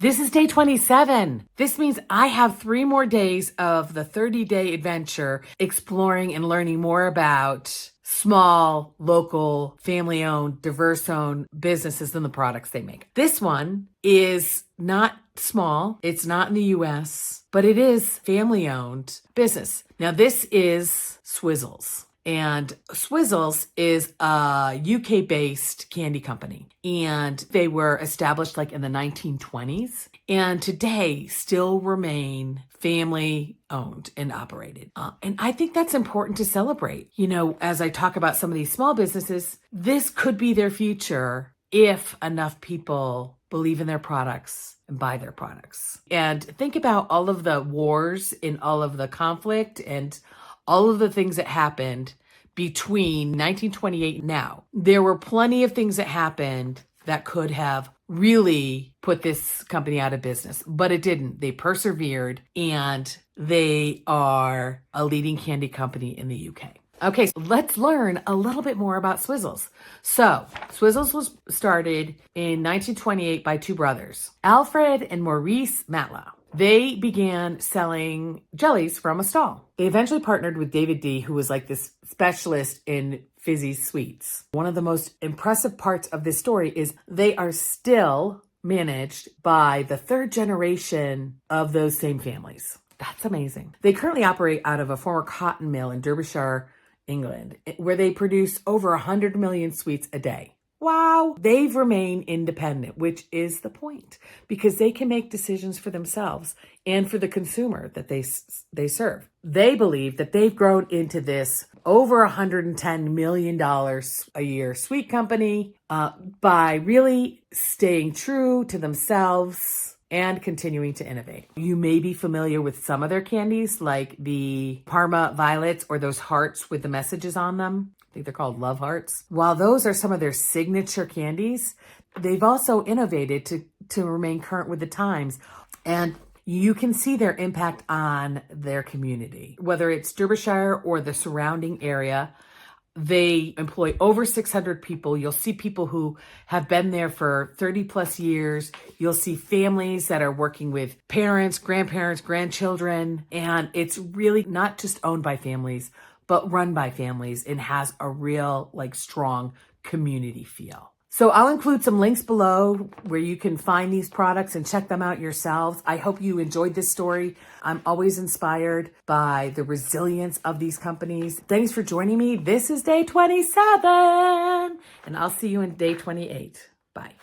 This is day 27. This means I have 3 more days of the 30-day adventure exploring and learning more about small, local, family-owned, diverse-owned businesses and the products they make. This one is not small. It's not in the US, but it is family-owned business. Now, this is Swizzels. And Swizzels is a UK-based candy company. And they were established like in the 1920s and today still remain family-owned and operated. And I think that's important to celebrate. You know, as I talk about some of these small businesses, this could be their future if enough people believe in their products and buy their products. And think about all of the wars and all of the conflict and all of the things that happened between 1928 and now. There were plenty of things that happened that could have really put this company out of business, but it didn't. They persevered, and they are a leading candy company in the UK. Okay, so let's learn a little bit more about Swizzels. So, Swizzels was started in 1928 by 2 brothers, Alfred and Maurice Matlow. They began selling jellies from a stall. They eventually partnered with David Dee, who was like this specialist in fizzy sweets. One of the most impressive parts of this story is they are still managed by the 3rd generation of those same families. That's amazing. They currently operate out of a former cotton mill in Derbyshire, England, where they produce over 100 million sweets a day. Wow. They've remained independent, which is the point, because they can make decisions for themselves and for the consumer that they serve. They believe that they've grown into this over $110 million a year sweet company by really staying true to themselves and continuing to innovate. You may be familiar with some of their candies, like the Parma Violets or those hearts with the messages on them. I think they're called Love Hearts. While those are some of their signature candies, they've also innovated to remain current with the times. And you can see their impact on their community. Whether it's Derbyshire or the surrounding area, they employ over 600 people. You'll see people who have been there for 30 plus years. You'll see families that are working with parents, grandparents, grandchildren. And it's really not just owned by families, but run by families and has a real strong community feel. So I'll include some links below where you can find these products and check them out yourselves. I hope you enjoyed this story. I'm always inspired by the resilience of these companies. Thanks for joining me. This is day 27, and I'll see you in day 28. Bye.